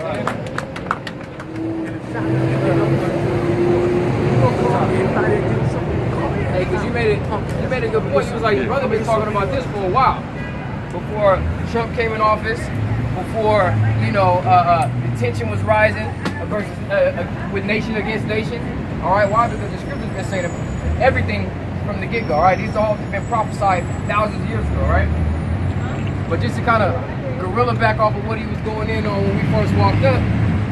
Hey, because you made a good point. You was like, your brother been talking about this for a while. Before Trump came in office, before, you know, the tension was rising versus with nation against nation. All right, why? Because the scripture's been saying everything from the get-go. All right, these all been prophesied thousands of years ago, right? But just to kind of guerrilla back off of what he was going in on when we first walked up,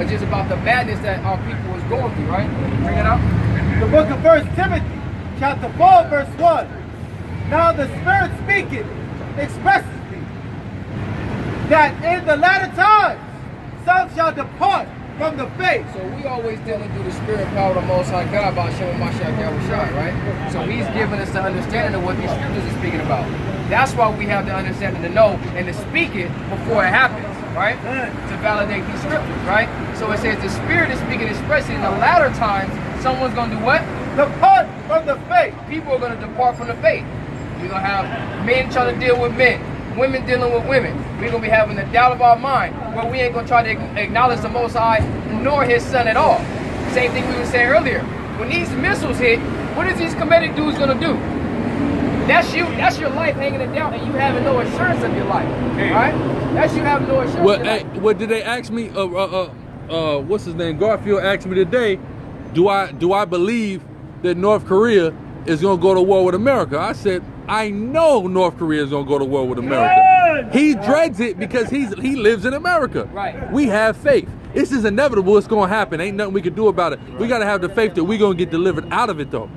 it's just about the madness that our people was going through, right? Bring it out. The book of 1 Timothy, chapter 4, verse 1. Now the Spirit speaketh expressly that in the latter times some shall depart from the faith. So we always dealing through the Spirit power of the Most High God by showing Mashiach Yahushua, right? So he's giving us the understanding of what these scriptures are speaking about. That's why we have the understanding to know and to speak it before it happens, right? To validate these scriptures, right? So it says the Spirit is speaking expressly in the latter times. Someone's going to do what? Depart from the faith. People are going to depart from the faith. We're going to have men trying to deal with men, women dealing with women. We're going to be having the doubt of our mind where we ain't going to try to acknowledge the Most High nor his son at all. Same thing we were saying earlier. When these missiles hit, what is these comedic dudes going to do? That's you. That's your life hanging it down, and you having no assurance of your life, right? That's you having no assurance. Well, hey, what did they ask me? What's his name? Garfield asked me today. Do I believe that North Korea is going to go to war with America? I said I know North Korea is going to go to war with America. He dreads it because he lives in America. Right. We have faith. This is inevitable. It's going to happen. Ain't nothing we can do about it. We got to have the faith that we're going to get delivered out of it, though.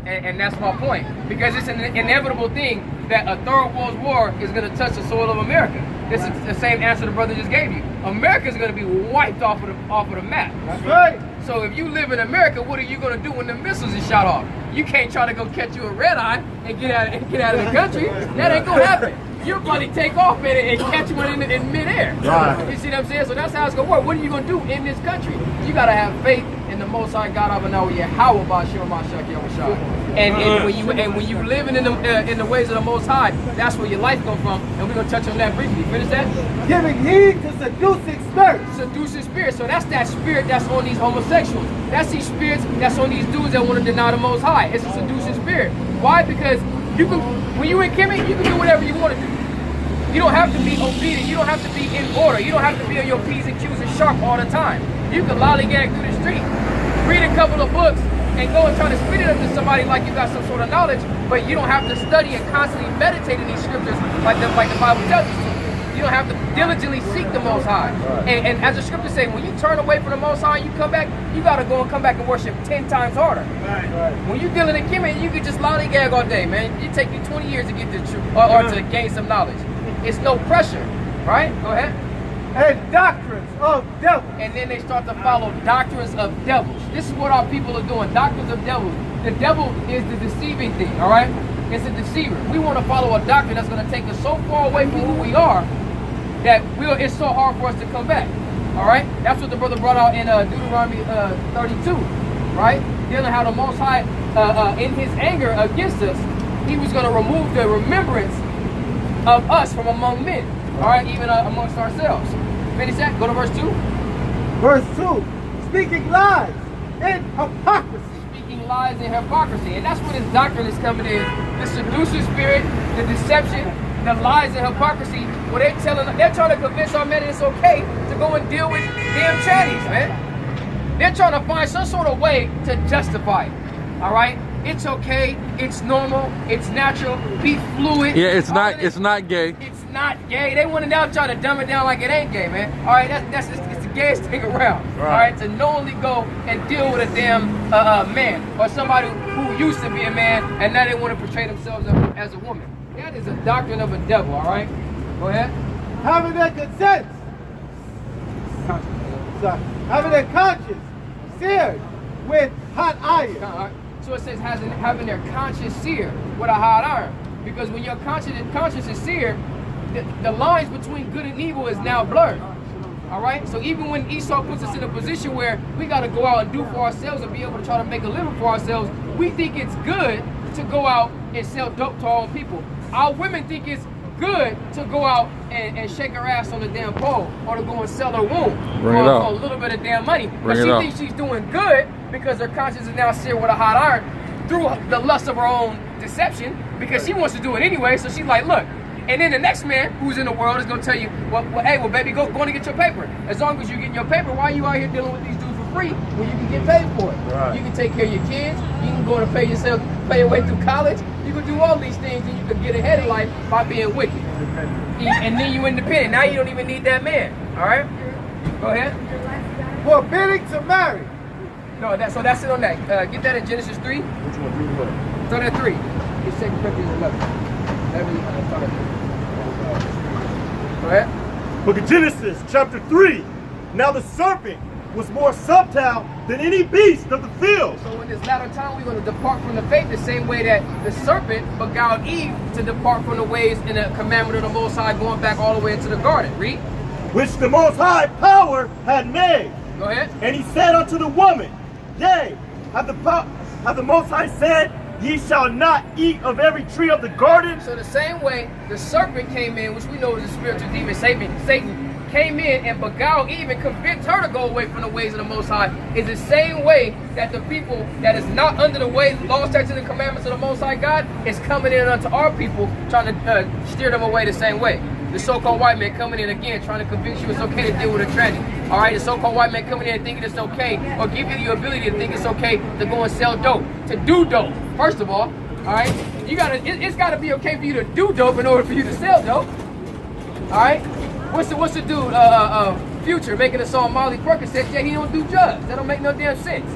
And that's my point. Because it's an inevitable thing that a third world war is going to touch the soil of America. This is the same answer the brother just gave you. America is going to be wiped off of the map. That's right. So if you live in America, what are you going to do when the missiles is shot off? You can't try to go catch you a red eye and get out of the country. That ain't going to happen. You'll probably take off in it and catch one in midair. Right. You see what I'm saying? So that's how it's going to work. What are you going to do in this country? You got to have faith in the Most High God Abanawa Yahweh Bashir Mashak Yahushua. And when you living in the ways of the Most High, that's where your life comes from. And we're going to touch on that briefly. Finish that? Giving heed to seducing spirits. Seducing spirits. So that's that spirit that's on these homosexuals. That's these spirits that's on these dudes that want to deny the Most High. It's a seducing spirit. Why? Because you can, when you're in Kemet, you can do whatever you want to do. You don't have to be obedient. You don't have to be in order. You don't have to be on your P's and Q's and sharp all the time. You can lollygag through the street, read a couple of books, and go and try to spit it up to somebody like you got some sort of knowledge, but you don't have to study and constantly meditate in these scriptures like the Bible tells you to. You don't have to diligently seek the Most High. And as the scriptures say, when you turn away from the Most High and you come back, you got to go and come back and worship 10 times harder. When you're dealing in Kemet, you can just lollygag all day, man. It take you 20 years to get the truth or to gain some knowledge. It's no pressure, right? Go ahead. And doctrines of devils. And then they start to follow doctrines of devils. This is what our people are doing, doctrines of devils. The devil is the deceiving thing, all right? It's a deceiver. We want to follow a doctrine that's going to take us so far away from who we are that it's so hard for us to come back, all right? That's what the brother brought out in Deuteronomy 32, right? Dealing how the Most High, in his anger against us, he was going to remove the remembrance of us from among men, all right, even amongst ourselves. Finish that. Go to verse 2. Verse 2. Speaking lies and hypocrisy. Speaking lies and hypocrisy. And that's where this doctrine is coming in. The seducing spirit, the deception, the lies and hypocrisy, where they're trying to convince our men it's okay to go and deal with damn trannies, man. They're trying to find some sort of way to justify it, all right? It's okay, it's normal, it's natural, be fluid. Yeah, it's not gay. It's not gay. They want to now try to dumb it down like it ain't gay, man. All right, it's the gayest thing around. Right. All right, to knowingly go and deal with a damn man or somebody who used to be a man and now they want to portray themselves as a woman. That is a doctrine of a devil, all right? Go ahead. Having their consent. Having their conscience seared with hot iron. So it says having their conscience seared with a hot iron. Because when your conscience is seared, the lines between good and evil is now blurred. All right? So even when Esau puts us in a position where we got to go out and do for ourselves and be able to try to make a living for ourselves, we think it's good to go out and sell dope to our own people. Our women think it's good to go out and shake her ass on the damn pole or to go and sell her womb Bring it for out. a little bit of damn money. But Bring she it out. thinks she's doing good because her conscience is now seared with a hot iron through the lust of her own deception, because she wants to do it anyway. So she's like, look. And then the next man who's in the world is gonna tell you, hey, baby, go and get your paper. As long as you're getting your paper, why are you out here dealing with these dudes for free when you can get paid for it? Right. You can take care of your kids. You can go and pay your way through college. You can do all these things, and you can get ahead in life by being wicked. And then you're independent. Now you don't even need that man. All right? Go ahead. Forbidding to marry. No, that's it on that. Get that in Genesis 3. Which one? Start at 3. It's 2 Corinthians 11. Start at 3. Go ahead. Book of Genesis, chapter 3. Now the serpent was more subtle than any beast of the field. So in this latter time, we're going to depart from the faith the same way that the serpent beguiled Eve to depart from the ways in the commandment of the Most High, going back all the way into the garden. Read. Which the Most High power had made. Go ahead. And he said unto the woman, Yea, hath the Most High said, Ye shall not eat of every tree of the garden? So the same way the serpent came in, which we know is a spiritual demon, Satan came in and beguiled Eve and convinced her to go away from the ways of the Most High, is the same way that the people that is not under the ways, law, statutes, and commandments of the Most High God is coming in unto our people, trying to steer them away the same way. The so-called white man coming in again, trying to convince you it's okay to deal with a tranny. All right, the so-called white man coming in and thinking it's okay, or give you the ability to think it's okay to go and sell dope, to do dope. First of all right, it's gotta be okay for you to do dope in order for you to sell dope. All right, what's the dude? Future making a song. Molly Perkins says, yeah, he don't do drugs. That don't make no damn sense.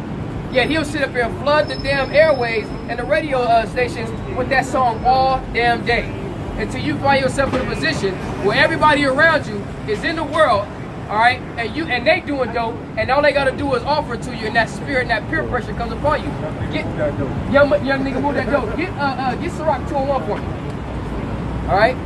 Yet he'll sit up here and flood the damn airways and the radio stations with that song all damn day, until you find yourself in a position where everybody around you is in the world, all right, and they doing dope, and all they gotta do is offer it to you, and that spirit and that peer pressure comes upon you. Get young nigga, move that dope. Get Ciroc 201 for me. All right,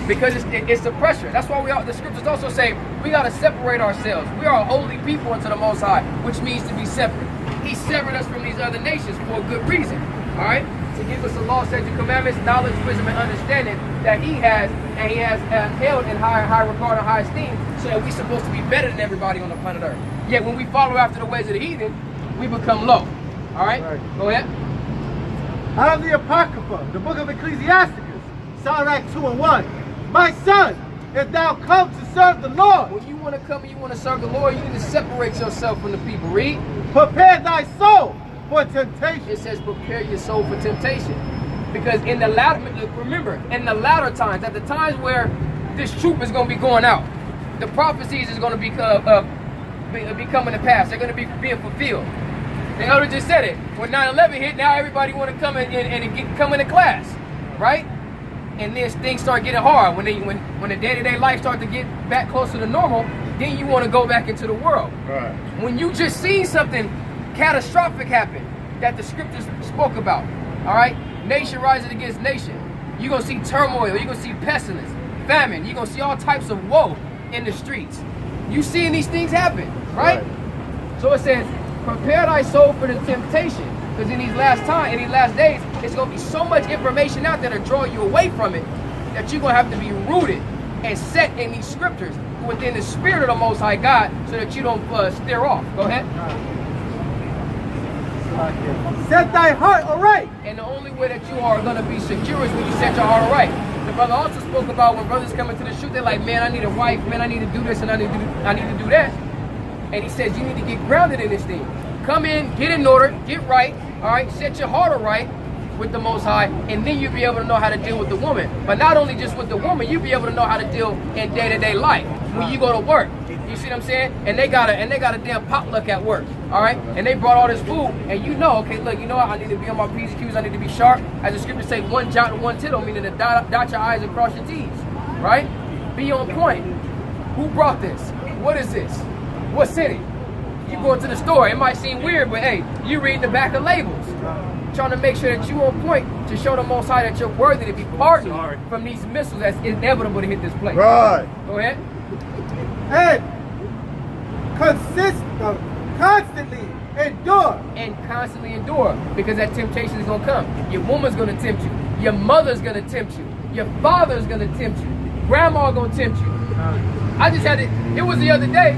because it's the pressure. That's why the scriptures also say we gotta separate ourselves. We are a holy people unto the Most High, which means to be separate. He severed us from these other nations for a good reason. All right. To give us the law, statutes, commandments, knowledge, wisdom, and understanding that he has, and he has held in high regard and high esteem, so that we're supposed to be better than everybody on the planet Earth. Yet when we follow after the ways of the heathen, we become low. All right? Go ahead. Out of the Apocrypha, the book of Ecclesiasticus, Sirach 2 and 1. My son, if thou come to serve the Lord. When you want to come and you want to serve the Lord, you need to separate yourself from the people. Read. Prepare thy soul for temptation. It says prepare your soul for temptation. Because in the latter, remember, in the latter times, at the times where this truth is going to be going out, the prophecies is going to be coming to pass. They're going to be being fulfilled. The elder just said it. When 9/11 hit, now everybody want to come in and come into class, right? And then things start getting hard. When the day-to-day life starts to get back closer to normal, then you want to go back into the world. Right. When you just seen something catastrophic happen that the scriptures spoke about, all right? Nation rising against nation. You're going to see turmoil. You're going to see pestilence, famine. You're going to see all types of woe in the streets. You seeing these things happen, right? So it says, prepare thy soul for the temptation. Because in these last days, it's going to be so much information out there to draw you away from it that you're going to have to be rooted and set in these scriptures within the spirit of the Most High God so that you don't steer off. Go ahead. Set thy heart aright. And the only way that you are going to be secure is when you set your heart aright. The brother also spoke about when brothers come into the shoot, they're like, man, I need a wife, man, I need to do this and I need to do that. And he says, you need to get grounded in this thing. Come in, get in order, get right, all right, set your heart aright with the Most High, and then you'll be able to know how to deal with the woman. But not only just with the woman, you'll be able to know how to deal in day-to-day life when you go to work. You see what I'm saying? And they got a damn potluck at work, all right? And they brought all this food, and you know, okay, look, you know what? I need to be on my P's and Q's, I need to be sharp. As the scriptures say, one jot and one tittle, meaning to dot your I's and cross your T's, right? Be on point. Who brought this? What is this? What's in it? You go into the store, it might seem weird, but hey, you read the back of labels. Trying to make sure that you on point to show the Most High that you're worthy to be pardoned from these missiles that's inevitable to hit this place. Right. Go ahead. And constantly endure. And constantly endure, because that temptation is going to come. Your woman's going to tempt you. Your mother's going to tempt you. Your father's gonna tempt you. Grandma gonna tempt you. I just had it was the other day.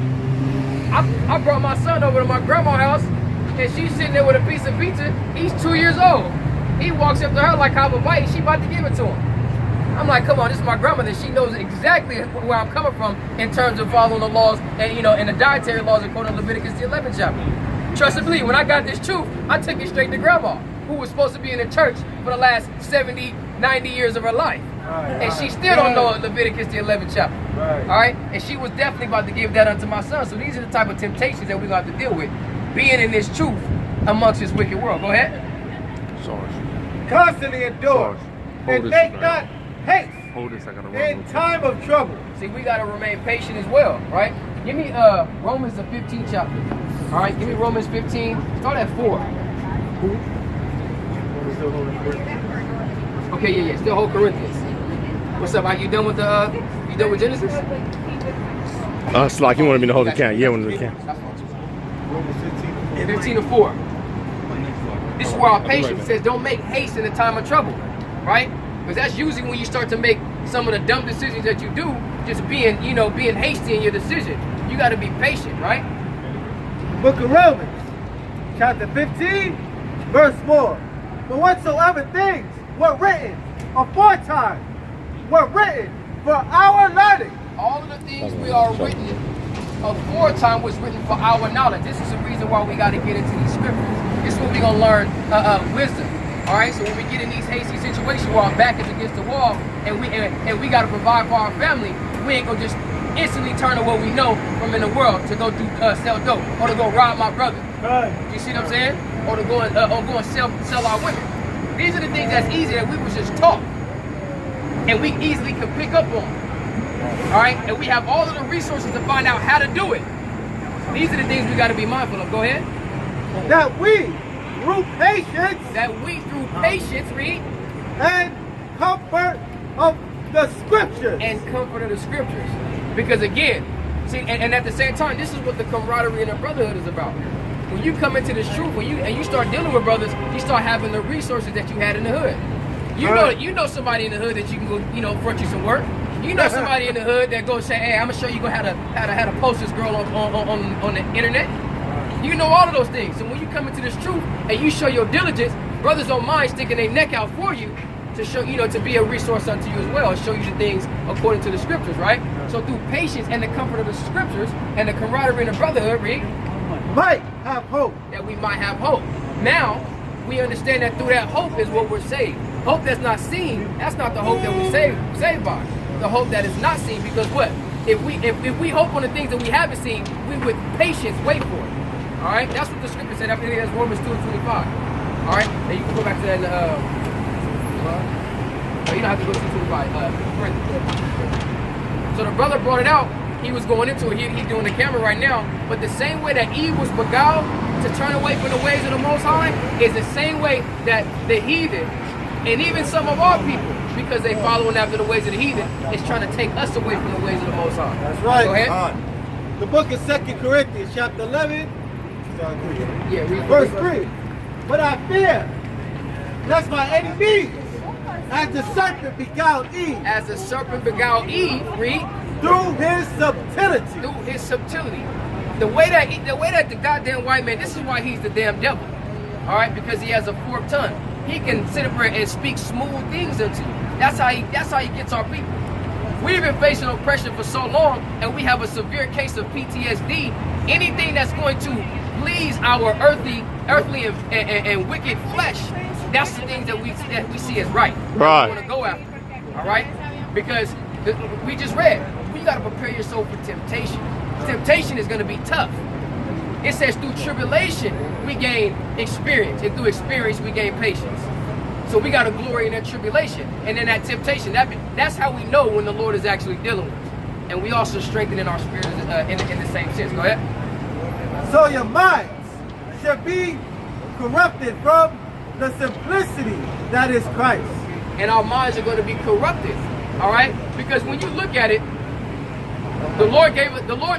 I brought my son over to my grandma's house, and she's sitting there with a piece of pizza. He's 2 years old. He walks up to her like have a bite, and she about to give it to him. I'm like, come on, this is my grandmother. She knows exactly where I'm coming from in terms of following the laws and, you know, and the dietary laws according to Leviticus the 11th chapter. Trust and believe, when I got this truth, I took it straight to grandma, who was supposed to be in the church for the last 70, 90 years of her life. And she still don't know Leviticus the 11th chapter. All right? And she was definitely about to give that unto my son. So these are the type of temptations that we're going to have to deal with, being in this truth amongst this wicked world. Go ahead. Constantly endure. And make not haste in time of trouble. See, we got to remain patient as well, right? Give me Romans the 15th chapter. All right, give me Romans 15. Start at 4. Okay, yeah, still hold Corinthians. What's up? Are you done with the? You done with Genesis? It's like you wanted me to hold the count. Yeah, I wanted the count. Romans 15 to 4. This is where our patience says, don't make haste in the time of trouble, right? Because that's usually when you start to make some of the dumb decisions that you do, just being, you know, being hasty in your decision. You got to be patient, right? Book of Romans, chapter 15, verse 4. But whatsoever things were written aforetime were written for our learning. All of the things we are written aforetime was written for our knowledge. This is the reason why we got to get into these scriptures. This is when we're going to learn wisdom. All right, so when we get in these hasty situations where our back is against the wall and we got to provide for our family, we ain't going to just instantly turn to what we know from in the world to go do sell dope or to go rob my brother. You see what I'm saying? Or to go and sell our women. These are the things that's easy that we was just taught and we easily can pick up on. All right, and we have all of the resources to find out how to do it. These are the things we got to be mindful of. Go ahead. That we through patience, read, and comfort of the scriptures. And comfort of the scriptures. Because again, see, and at the same time, this is what the camaraderie and the brotherhood is about. When you come into this truth, when you start dealing with brothers, you start having the resources that you had in the hood. You know somebody in the hood that you can go, you know, front you some work. You know somebody in the hood that goes say, hey, I'm gonna show you how to post this girl on the internet. You know all of those things. So when you come into this truth and you show your diligence, brothers don't mind sticking their neck out for you to show, you know, to be a resource unto you as well, and show you the things according to the scriptures, right? So through patience and the comfort of the scriptures and the camaraderie and the brotherhood, read, might have hope. That we might have hope. Now, we understand that through that hope is what we're saved. Hope that's not seen, that's not the hope that we saved by. The hope that is not seen, because what? If we hope on the things that we haven't seen, we with patience wait for it. All right, that's what the scripture said. I think that's Romans 2:25. All right, and you can go back to that. You don't have to go to 2:25. So the brother brought it out. He was going into it. He's doing the camera right now. But the same way that Eve was beguiled to turn away from the ways of the Most High is the same way that the heathen and even some of our people, because they following after the ways of the heathen, is trying to take us away from the ways of the Most High. That's right. Go ahead. The book of 2 Corinthians, chapter 11. Yeah, verse 3. But I fear lest my enemies, as the serpent beguiled Eve. As the serpent beguiled Eve, read. Through his subtlety. Through his subtlety. The way that the goddamn white man, this is why he's the damn devil. All right, because he has a forked tongue. He can sit up here and speak smooth things into you. That's how he gets our people. We've been facing oppression for so long, and we have a severe case of PTSD. Anything that's going to please our earthly and wicked flesh, that's the things that we see as right. Right. We want to go after. All right, because we just read, you got to prepare yourself for temptation. Temptation is going to be tough. It says through tribulation we gain experience, and through experience we gain patience. So we got to glory in that tribulation and in that temptation. That's how we know when the Lord is actually dealing with us. And we also strengthen in our spirits in the same sense. Go ahead. So your minds should be corrupted from the simplicity that is Christ. And our minds are going to be corrupted. All right? Because when you look at it, the Lord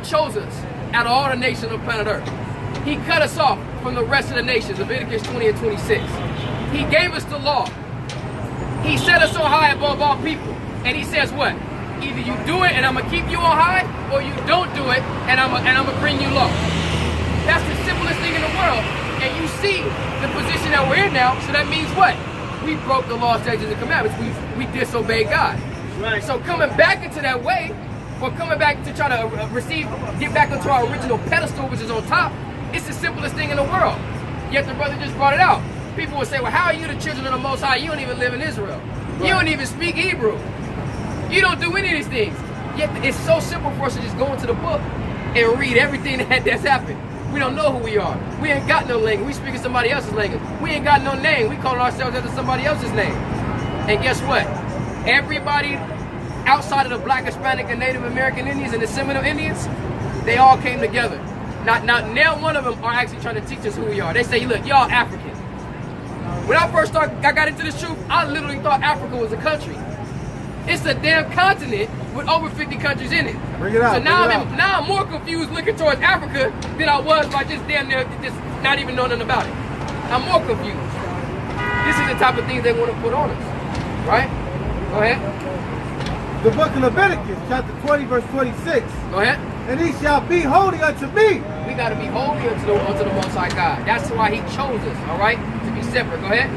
chose us out of all the nations of planet Earth. He cut us off from the rest of the nations, Leviticus 20 and 26. He gave us the law. He set us so high above all people. And he says what? Either you do it and I'm gonna keep you on high, or you don't do it and I'm gonna bring you low. That's the simplest thing in the world. And you see the position that we're in now, so that means what? We broke the law, statutes, and commandments. We disobeyed God. Right. So coming back into that way, or coming back to try to get back onto our original pedestal, which is on top, it's the simplest thing in the world. Yet the brother just brought it out. People will say, well, how are you the children of the Most High? You don't even live in Israel. Right. You don't even speak Hebrew. You don't do any of these things. Yet it's so simple for us to just go into the book and read everything that's happened. We don't know who we are. We ain't got no language. We speaking somebody else's language. We ain't got no name. We calling ourselves after somebody else's name. And guess what? Everybody outside of the Black, Hispanic, and Native American Indians and the Seminole Indians, they all came together. Now one of them are actually trying to teach us who we are. They say, look, y'all African. When I first I got into this truth, I literally thought Africa was a country. It's a damn continent with over 50 countries in it. Bring it out. So now I'm more confused looking towards Africa than I was by just damn near just not even knowing nothing about it. I'm more confused. This is the type of things they want to put on us, right? Go ahead. The book of Leviticus, chapter 20, verse 26. Go ahead. And he shall be holy unto me. We got to be holy unto the Most High God. That's why He chose us, all right, to be separate. Go ahead.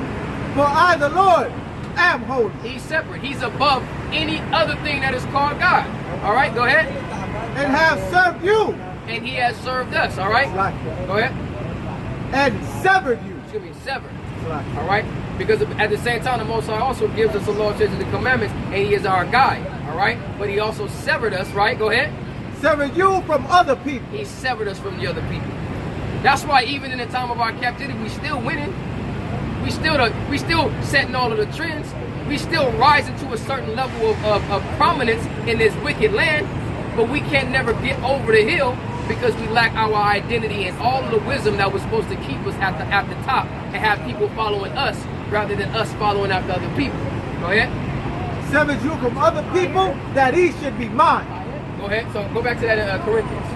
For I, the Lord, am holy. He's separate. He's above any other thing that is called God. All right, go ahead. And have served you. And He has served us. All right. Go ahead. And severed you. Excuse me, severed. All right. Because at the same time, the Most High also gives us the law, statutes, and the commandments, and He is our guide. All right. But He also severed us. Right. Go ahead. Severed you from other people. He severed us from the other people. That's why even in the time of our captivity, we still winning. We still setting all of the trends. We still rising to a certain level of prominence in this wicked land, but we can't never get over the hill because we lack our identity and all of the wisdom that was supposed to keep us at the top and have people following us rather than us following after other people. Go ahead. Severed you from other people that he should be mine. Go ahead. So go back to that in Corinthians.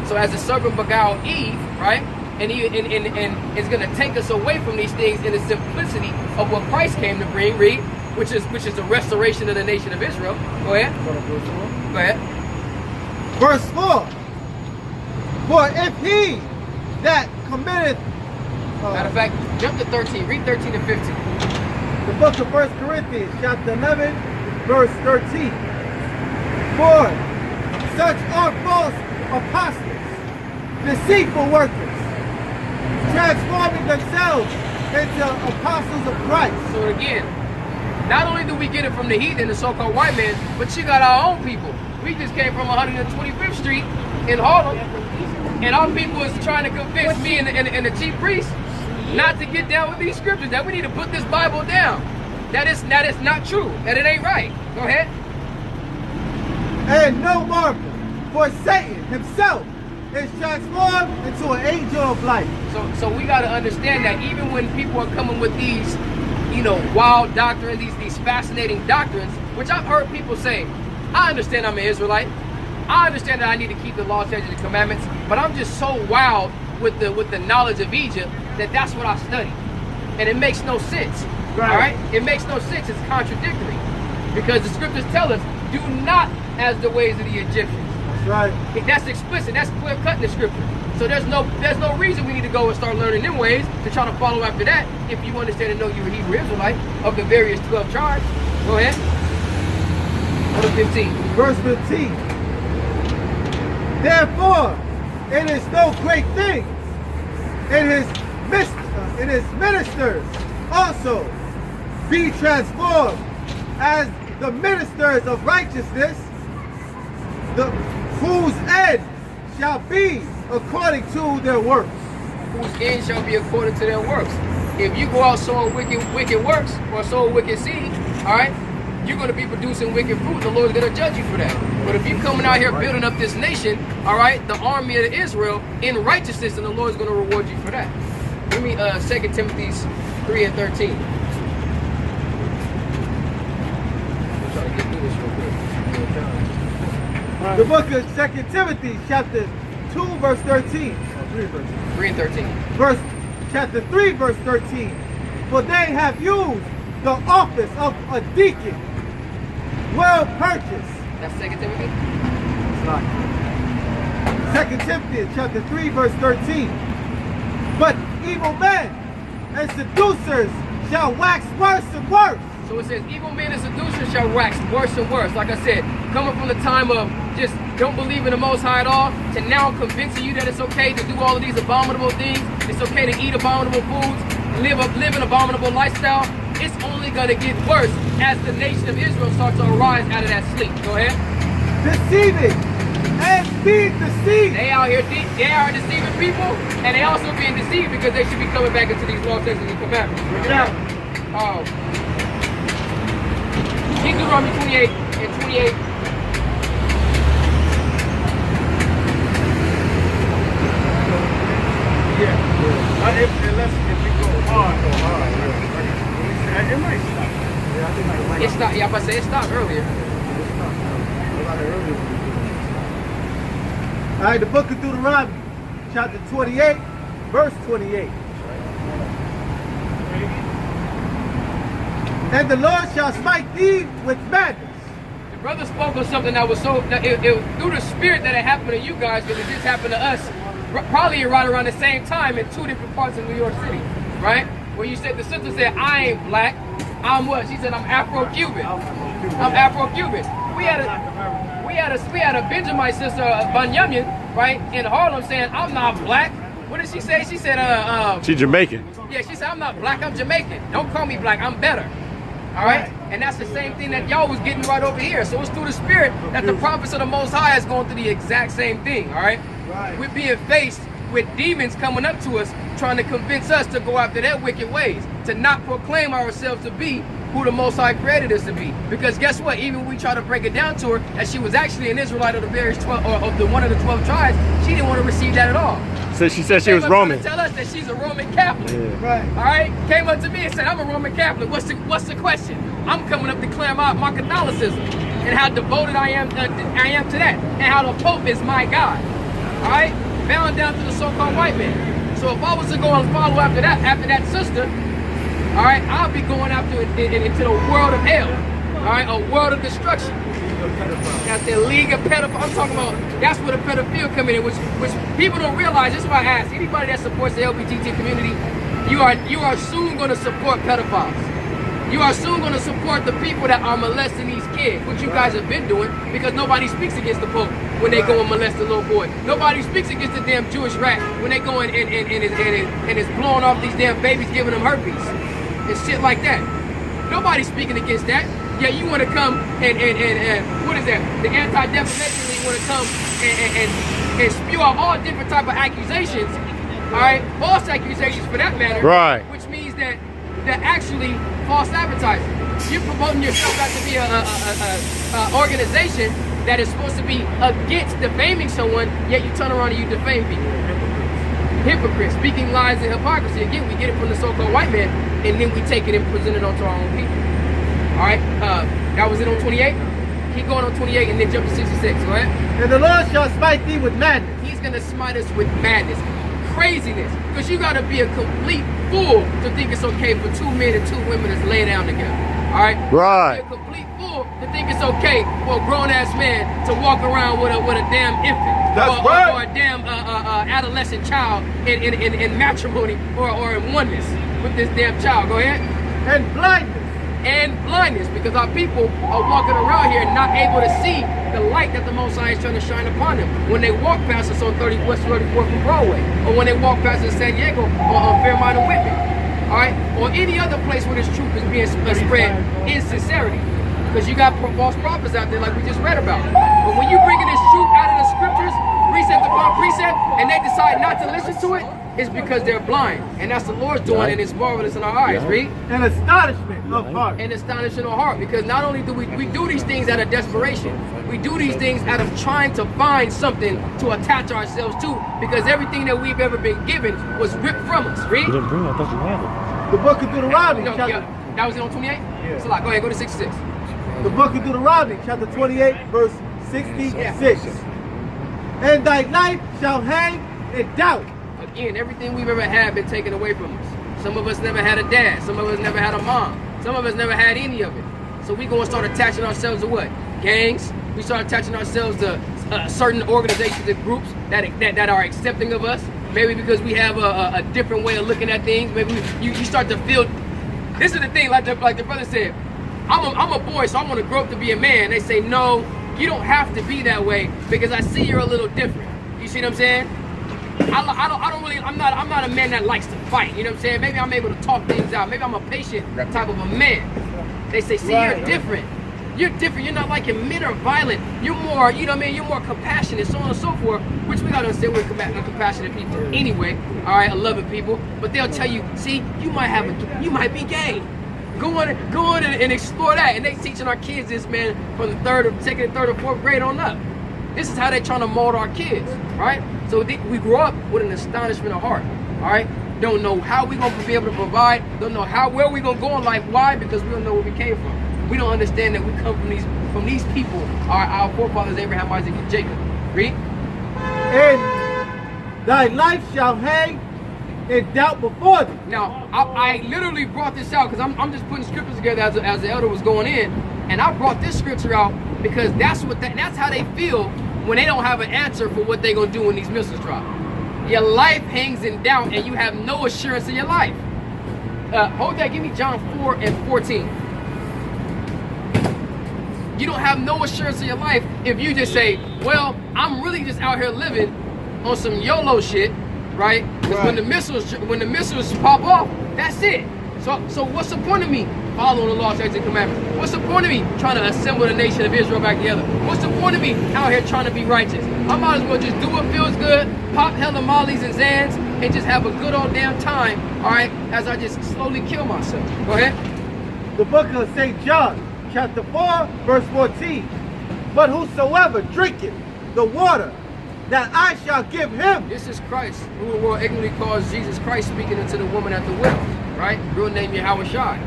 So as the serpent beguiled Eve, right? And it's going to take us away from these things in the simplicity of what Christ came to bring, read, which is the restoration of the nation of Israel. Go ahead. Go ahead. Verse 4. For if he that committeth... Matter of fact, jump to 13. Read 13 and 15. The book of 1 Corinthians, chapter 11, verse 13. For such are false apostles, deceitful workers, transforming themselves into apostles of Christ. So again, not only do we get it from the heathen, the so-called white man, but you got our own people. We just came from 125th Street in Harlem, and our people is trying to convince me and the chief priest not to get down with these scriptures, that we need to put this Bible down. That is not true, that it ain't right. Go ahead. And no marvel, for Satan himself is transformed into an angel of light. So we got to understand that even when people are coming with these, wild doctrines, these fascinating doctrines, which I've heard people say, I understand I'm an Israelite. I understand that I need to keep the law, statutes, and commandments, but I'm just so wild with the knowledge of Egypt that's what I study. And it makes no sense. Right. All right? It makes no sense. It's contradictory. Because the scriptures tell us, do not as the ways of the Egyptians. That's right. That's explicit. That's clear cut in the scripture. So there's no reason we need to go and start learning them ways to try to follow after that if you understand and know you're a Hebrew Israelite of the various 12 tribes. Go ahead. Verse 15. Verse 15. Therefore, it is no great thing in his ministers also be transformed as the ministers of righteousness, whose end shall be according to their works. Whose end shall be according to their works. If you go out sowing wicked works or sowing wicked seed, all right, you're going to be producing wicked fruit. The Lord is going to judge you for that. But if you're coming out here building up this nation, all right, the army of Israel in righteousness, then the Lord is going to reward you for that. Give me 2 Timothy 3 and 13. I'm trying to get through this real quick. The book of 2 Timothy, chapter 2, verse 13. 3 and 13. Chapter 3, verse 13. For they have used the office of a deacon will purchase. That's 2 Timothy. 2 Timothy chapter 3 verse 13. But evil men and seducers shall wax worse and worse. So it says, evil men and seducers shall wax worse and worse. Like I said, coming from the time of just don't believe in the Most High at all, to now convincing you that it's okay to do all of these abominable things, it's okay to eat abominable foods, live an abominable lifestyle. It's only going to get worse as the nation of Israel starts to arise out of that sleep. Go ahead. Deceiving and being deceived. They out here, they are deceiving people, and they also being deceived because they should be coming back into these laws, statutes, and commandments. Bring it out. Oh. Deuteronomy 28 and 28. Unless if we go hard. It might stop. Yeah, I think it might. It stopped. Yeah, I'm about to say it stopped earlier. All right, the book of Deuteronomy, chapter 28, verse 28. And the Lord shall smite thee with madness. The brother spoke of something that was so, through the spirit that it happened to you guys, because it just happened to us, probably right around the same time in 2 different parts of New York City, right? Where you said, the sister said, I ain't black, I'm what? She said, I'm Afro-Cuban. I'm Afro-Cuban. We had a Benjamin sister, Banyamin, right, in Harlem saying, I'm not black. What did she say? She said, She's Jamaican. yeah, she said, I'm not black, I'm Jamaican. Don't call me black, I'm better. All right? And that's the same thing that y'all was getting right over here. So it's through the spirit that the prophets of the Most High is going through the exact same thing, all right? We're being faced with demons coming up to us, trying to convince us to go after their wicked ways, to not proclaim ourselves to be who the Most High created us to be. Because guess what? Even when we try to break it down to her, that she was actually an Israelite of the various 12, or of the one of the 12 tribes, she didn't want to receive that at all. So she said she was Roman. Tell us that she's a Roman Catholic. Yeah. Right. All right, came up to me and said, I'm a Roman Catholic. What's the question? I'm coming up declaring my Catholicism and how devoted I am to that, and how the Pope is my God. All right, bound down to the so-called white man. So if I was to go and follow after that sister, all right, I'll be going after into the world of hell. All right, a world of destruction. That's the league of pedophiles. I'm talking about, that's where the pedophile come in, which people don't realize. This is why I ask anybody that supports the LGBT community, you are soon going to support pedophiles. You are soon going to support the people that are molesting these kids, which you guys have been doing, because nobody speaks against the Pope when they go and molest a little boy. Nobody speaks against the damn Jewish rat when they go and it's blowing off these damn babies, giving them herpes and shit like that. Nobody's speaking against that. Yeah, you want to come and what is that? The Anti-Defamation League want to come and spew out all different type of accusations, all right, false accusations for that matter, Right. Which means that actually false advertising. You're promoting yourself out to be a organization that is supposed to be against defaming someone, yet you turn around and you defame people. Hypocrites, speaking lies and hypocrisy. Again, we get it from the so-called white man, and then we take it and present it onto our own people. All right, that was it on 28. Keep going on 28 and then jump to 66, all right? And the Lord shall smite thee with madness. He's gonna smite us with madness, craziness, because you gotta be a complete fool to think it's okay for 2 men and 2 women to lay down together, all right? Right. You're a complete fool to think it's okay for a grown-ass man to walk around with a damn infant. That's or right. a damn adolescent child in matrimony or in oneness with this damn child. Go ahead. And blindness. And blindness, because our people are walking around here not able to see the light that the Most High is trying to shine upon them when they walk past us on West 34th and Broadway, or when they walk past us in San Diego on Fairmont and Whitman, all right, or any other place where this truth is being spread in sincerity, because you got false prophets out there like we just read about. But when you bringing this truth out of the scriptures, precept upon precept, and they decide not to listen to it, it's because they're blind, and that's the Lord's doing, and it's marvelous in our eyes. Read. And astonishment of heart. And astonishing our heart, because not only do we do these things out of desperation, we do these things out of trying to find something to attach ourselves to, because everything that we've ever been given was ripped from us. Read. You didn't bring it, I thought you had it. The book of Deuteronomy. No, yeah, that was it on 28? Yeah. So go ahead, go to 66. The book of Deuteronomy, chapter 28, verse 66. And thy life shall hang in doubt. Again, everything we've ever had been taken away from us. Some of us never had a dad. Some of us never had a mom. Some of us never had any of it. So we gonna start attaching ourselves to what? Gangs. We start attaching ourselves to certain organizations and groups that are accepting of us. Maybe because we have a different way of looking at things. Maybe you start to feel. This is the thing, like the brother said. I'm a boy, so I want to grow up to be a man. They say no, you don't have to be that way because I see you're a little different. You see what I'm saying? I'm not a man that likes to fight. You know what I'm saying? Maybe I'm able to talk things out. Maybe I'm a patient type of a man. They say, see, you're different. You're different. You're not like men are violent. You're more, you know what I mean? You're more compassionate, so on and so forth. Which we gotta understand we're compassionate people anyway. All right, I love it, people. But they'll tell you, see, you might be gay. Go on and explore that. And they teaching our kids this, man, from the second, third, or fourth grade on up. This is how they're trying to mold our kids, right? So we grow up with an astonishment of heart, all right? Don't know how we're gonna be able to provide. Don't know where we're gonna go in life. Why? Because we don't know where we came from. We don't understand that we come from these people, our forefathers, Abraham, Isaac, and Jacob. Read. And thy life shall hang in doubt before thee. Now, I literally brought this out because I'm just putting scriptures together as the elder was going in, and I brought this scripture out because that's how they feel when they don't have an answer for what they're gonna do when these missiles drop. Your life hangs in doubt, and you have no assurance in your life. Hold that. Give me John 4:14. You don't have no assurance in your life if you just say, well, I'm really just out here living on some YOLO shit, right? Because when the missiles pop off, that's it. So what's the point of me following the law, statutes, and commandments? What's the point of me trying to assemble the nation of Israel back together? What's the point of me out here trying to be righteous? I might as well just do what feels good, pop hella mollies and Zans, and just have a good old damn time, all right, as I just slowly kill myself. Go ahead. The book of St. John, chapter 4, verse 14. But whosoever drinketh the water that I shall give him. This is Christ, who the world ignorantly calls Jesus Christ, speaking unto the woman at the well, right? Real name Yahweh Shai.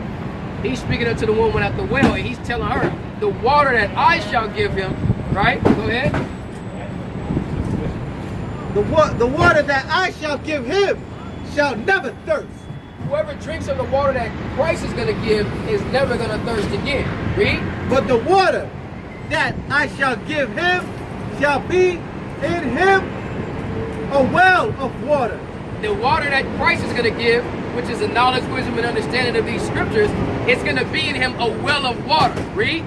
He's speaking unto the woman at the well, and he's telling her, the water that I shall give him, right? Go ahead. The water that I shall give him shall never thirst. Whoever drinks of the water that Christ is going to give is never going to thirst again. Read. But the water that I shall give him shall be in him a well of water. The water that Christ is going to give, which is the knowledge, wisdom, and understanding of these scriptures, it's going to be in him a well of water. Read.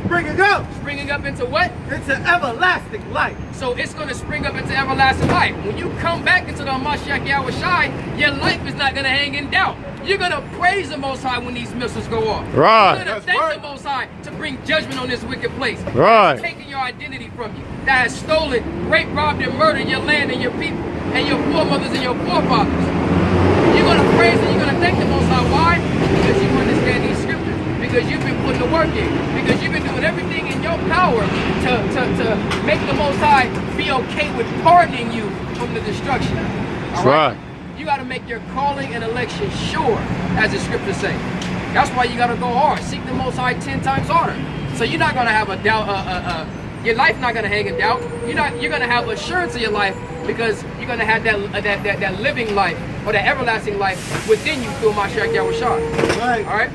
Springing up. Springing up into what? Into everlasting life. So it's going to spring up into everlasting life. When you come back into the Mashiach Yahweh Shai, your life is not going to hang in doubt. You're going to praise the Most High when these missiles go off. Right. You're going to thank the Most High to bring judgment on this wicked place. Right. Taking your identity from you. That has stolen, raped, robbed, and murdered your land and your people and your foremothers and your forefathers. You're going to praise and you're going to thank the Most High. Why? Because you understand these scriptures. Because you've been putting the work in. Because you've been doing everything in your power to make the Most High be okay with pardoning you from the destruction. All right? You got to make your calling and election sure, as the scriptures say. That's why you got to go hard. Seek the Most High 10 times harder. So you're not going to have a doubt. Your life not going to hang in doubt. You're going to have assurance in your life because you're going to have that living life or that everlasting life within you through Mashiach Yahweh Shai. Right. All right.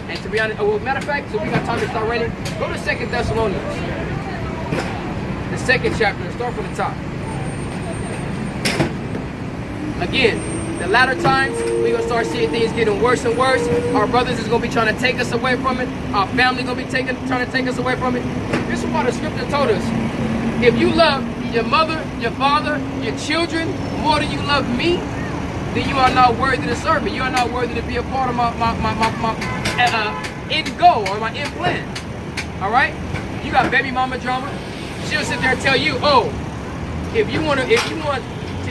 And to be honest, well, matter of fact, so we got time to start reading. Go to 2 Thessalonians, the 2nd chapter, and start from the top. Again, the latter times, we're going to start seeing things getting worse and worse. Our brothers is going to be trying to take us away from it. Our family going to be trying to take us away from it. This is what the scripture told us. If you love your mother, your father, your children more than you love me, then you are not worthy to serve me. You are not worthy to be a part of my end goal or my end plan. All right? You got baby mama drama. She'll sit there and tell you, oh, if you want to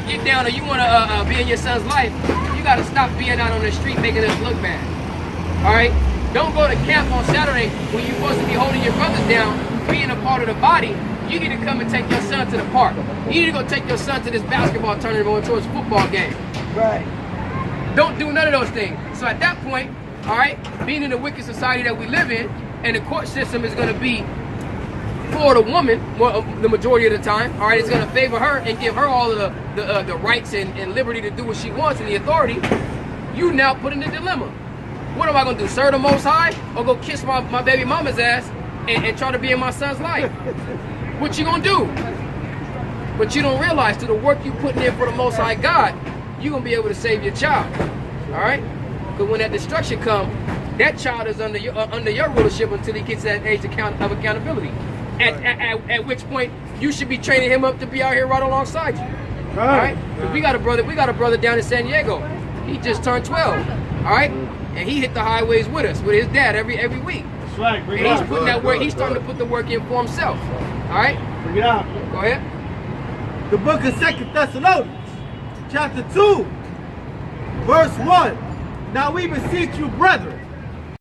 get down or you want to be in your son's life, you got to stop being out on the street making us look bad. All right? Don't go to camp on Saturday when you're supposed to be holding your brothers down, being a part of the body. You need to come and take your son to the park. You need to go take your son to this basketball tournament or to his football game. Right. Don't do none of those things. So at that point, all right, being in the wicked society that we live in, and the court system is going to be for the woman the majority of the time, all right, it's going to favor her and give her all of the rights and liberty to do what she wants and the authority. You now put in a dilemma. What am I gonna do? Serve the Most High, or go kiss my baby mama's ass and try to be in my son's life? What you gonna do? But you don't realize through the work you putting in for the Most High God, you're gonna be able to save your child. All right? Because when that destruction comes, that child is under your rulership until he gets that age of accountability. At which point you should be training him up to be out here right alongside you. All right? We got a brother down in San Diego. He just turned 12. All right? And he hit the highways with us, with his dad every week. That's right. Bring it And he's out. putting that work. He's starting to put the work in for himself. All right? Bring it out. Go ahead. The book of 2 Thessalonians, chapter 2, verse 1. Now we beseech you, brethren,